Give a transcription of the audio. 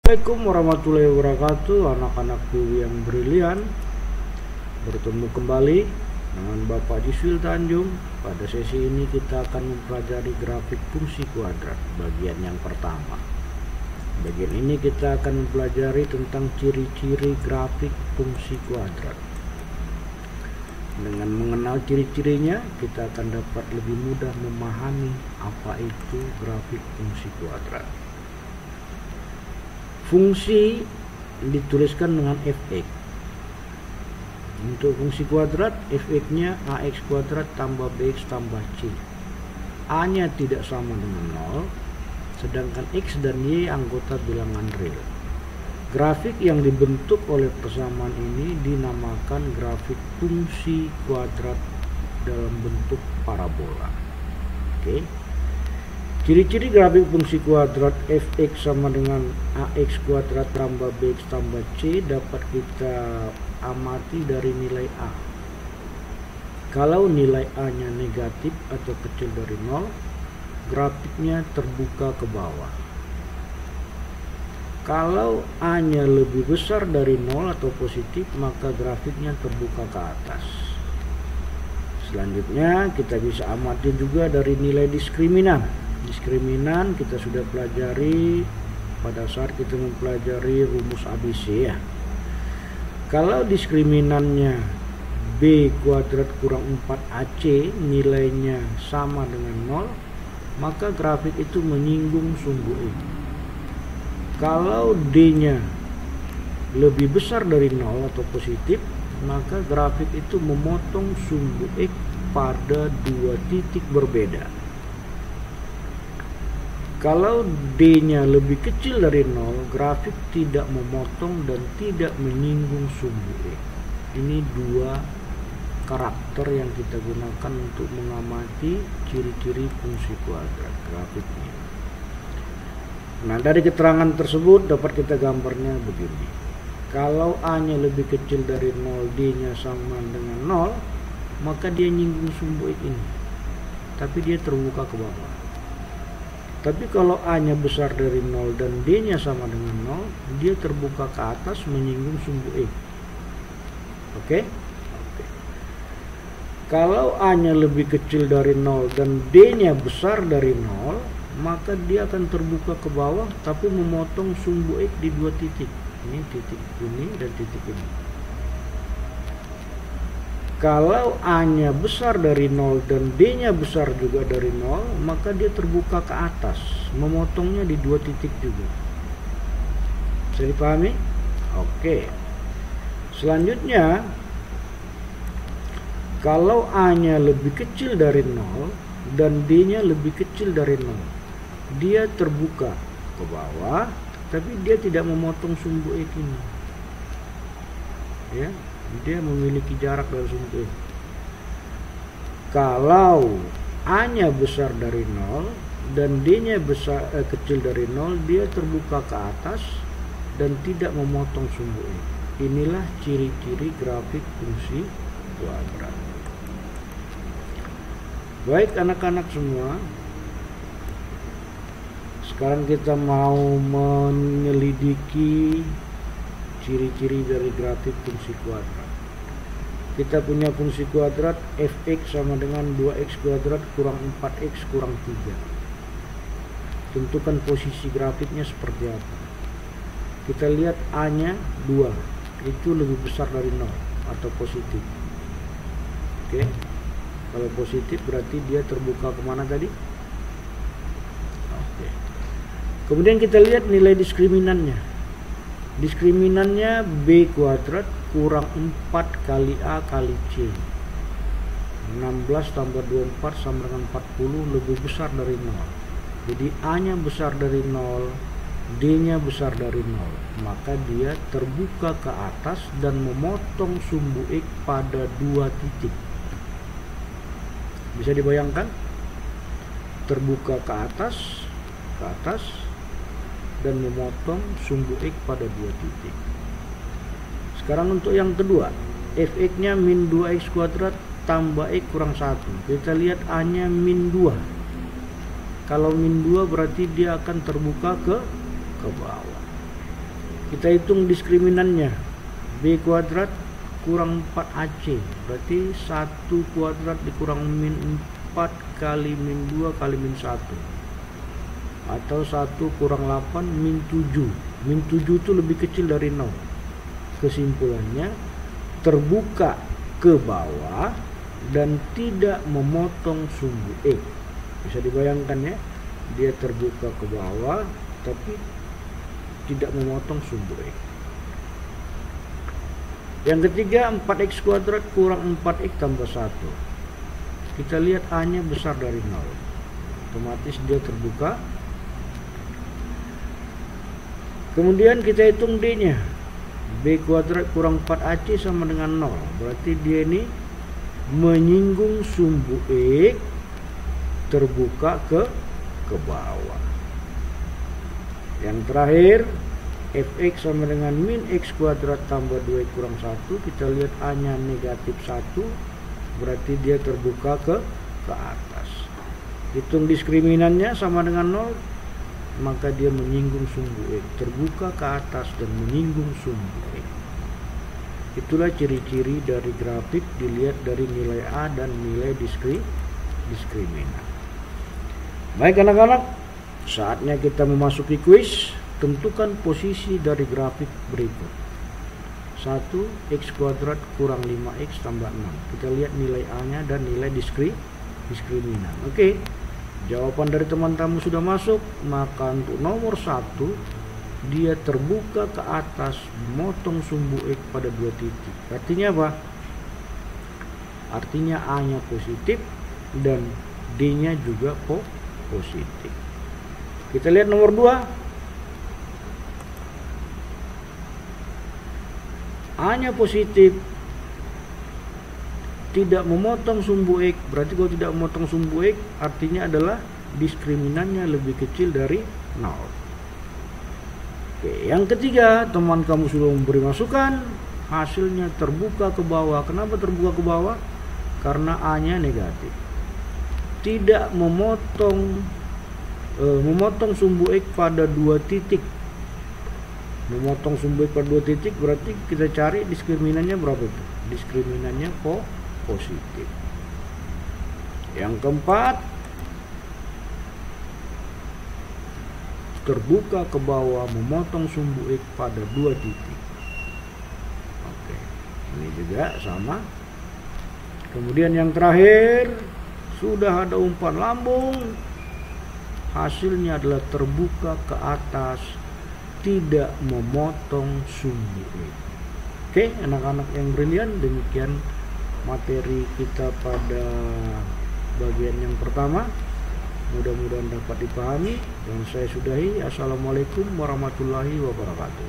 Assalamualaikum warahmatullahi wabarakatuh, anak-anakku yang brilian. Bertemu kembali dengan Bapak Yusril Tanjung. Pada sesi ini kita akan mempelajari grafik fungsi kuadrat bagian yang pertama. Bagian ini kita akan mempelajari tentang ciri-ciri grafik fungsi kuadrat. Dengan mengenal ciri-cirinya, kita akan dapat lebih mudah memahami apa itu grafik fungsi kuadrat. Fungsi dituliskan dengan fx. Untuk fungsi kuadrat, fx-nya ax kuadrat tambah bx tambah c. A-nya tidak sama dengan 0, sedangkan x dan y anggota bilangan real. Grafik yang dibentuk oleh persamaan ini dinamakan grafik fungsi kuadrat dalam bentuk parabola. Oke. Ciri-ciri grafik fungsi kuadrat fx sama dengan ax kuadrat tambah bx tambah c dapat kita amati dari nilai a. Kalau nilai a-nya negatif atau kecil dari 0, grafiknya terbuka ke bawah. Kalau a-nya lebih besar dari 0 atau positif, maka grafiknya terbuka ke atas. Selanjutnya kita bisa amati juga dari nilai diskriminan. Diskriminan kita sudah pelajari pada saat kita mempelajari rumus ABC ya. Kalau diskriminannya b kuadrat kurang 4ac nilainya sama dengan 0, maka grafik itu menyinggung sumbu x. Kalau d-nya lebih besar dari 0 atau positif, maka grafik itu memotong sumbu x pada dua titik berbeda. Kalau D-nya lebih kecil dari 0, grafik tidak memotong dan tidak menyinggung sumbu X. Ini dua karakter yang kita gunakan untuk mengamati ciri-ciri fungsi kuadrat grafiknya. Nah, dari keterangan tersebut dapat kita gambarnya begini. Kalau A-nya lebih kecil dari 0, D-nya sama dengan 0, maka dia nyinggung sumbu X ini. Tapi dia terbuka ke bawah. Tapi kalau A-nya besar dari 0 dan D-nya sama dengan 0, dia terbuka ke atas menyinggung sumbu X. Oke? Kalau A-nya lebih kecil dari 0 dan D-nya besar dari 0, maka dia akan terbuka ke bawah tapi memotong sumbu X di dua titik. Ini titik ini dan titik ini. Kalau A-nya besar dari 0 dan D-nya besar juga dari 0, maka dia terbuka ke atas, memotongnya di dua titik juga. Bisa dipahami? Oke. Selanjutnya, kalau A-nya lebih kecil dari 0 dan D-nya lebih kecil dari 0, dia terbuka ke bawah, tapi dia tidak memotong sumbu X ini. Ya. Dia memiliki jarak dari sumbu X. Kalau A-nya besar dari 0 dan D-nya kecil dari 0, dia terbuka ke atas dan tidak memotong sumbu X. Inilah ciri-ciri grafik fungsi kuadrat. Baik anak-anak semua, sekarang kita mau menyelidiki ciri-ciri dari grafik fungsi kuadrat. Kita punya fungsi kuadrat fx sama dengan 2x kuadrat kurang 4x kurang 3. Tentukan posisi grafiknya seperti apa. Kita lihat A-nya 2, itu lebih besar dari 0 atau positif. Oke. Kalau positif berarti dia terbuka kemana tadi? Oke. Kemudian kita lihat nilai diskriminannya. Diskriminannya b kuadrat kurang 4 kali a kali c. 16 tambah 24 sama dengan 40 lebih besar dari 0. Jadi a-nya besar dari 0, d-nya besar dari 0. Maka dia terbuka ke atas dan memotong sumbu x pada dua titik. Bisa dibayangkan? Terbuka ke atas dan memotong sumbu x pada dua titik. Sekarang untuk yang kedua, fx-nya min 2x kuadrat tambah x kurang 1. Kita lihat a-nya min 2. Kalau min 2 berarti dia akan terbuka ke bawah. Kita hitung diskriminannya. B kuadrat kurang 4AC, berarti 1 kuadrat dikurang min 4 kali min 2 kali min 1, atau 1 kurang 8 min 7. Min 7 itu lebih kecil dari 0. Kesimpulannya, terbuka ke bawah dan tidak memotong sumbu X. Bisa dibayangkan ya, dia terbuka ke bawah tapi tidak memotong sumbu X. Yang ketiga, 4x kuadrat kurang 4x tambah 1. Kita lihat A-nya besar dari 0. Otomatis dia terbuka. Kemudian kita hitung D-nya. B kuadrat kurang 4AC sama dengan 0. Berarti dia ini menyinggung sumbu X, terbuka ke bawah. Yang terakhir, fx sama dengan min x kuadrat tambah 2x kurang 1. Kita lihat A-nya negatif 1, berarti dia terbuka ke atas. Hitung diskriminannya sama dengan 0, maka dia menyinggung sumbu X, terbuka ke atas dan menyinggung sumbu X. Itulah ciri-ciri dari grafik dilihat dari nilai A dan nilai diskriminan. Baik anak-anak, saatnya kita memasuki kuis. Tentukan posisi dari grafik berikut. 1. X kuadrat kurang 5x tambah 6. Kita lihat nilai A-nya dan nilai diskriminan. Oke, jawaban dari teman-teman sudah masuk. Maka untuk nomor 1, dia terbuka ke atas, memotong sumbu X pada 2 titik. Artinya apa? Artinya A-nya positif dan D-nya juga positif. Kita lihat nomor 2. A-nya positif, tidak memotong sumbu X. Berarti kalau tidak memotong sumbu X, artinya adalah diskriminannya lebih kecil dari 0. Oke, yang ketiga, teman kamu sudah memberi masukan, hasilnya terbuka ke bawah. Kenapa terbuka ke bawah? Karena A-nya negatif. Tidak memotong sumbu X pada 2 titik. Memotong sumbu X pada 2 titik berarti kita cari diskriminannya berapa itu? Diskriminannya positif. Yang keempat, terbuka ke bawah, memotong sumbu X pada 2 titik. Oke, ini juga sama. Kemudian yang terakhir, sudah ada umpan lambung, hasilnya adalah terbuka ke atas, tidak memotong sumbu X. Oke, anak-anak yang brilian, demikian materi kita pada bagian yang pertama. Mudah-mudahan dapat dipahami dan saya sudahi. Assalamualaikum warahmatullahi wabarakatuh.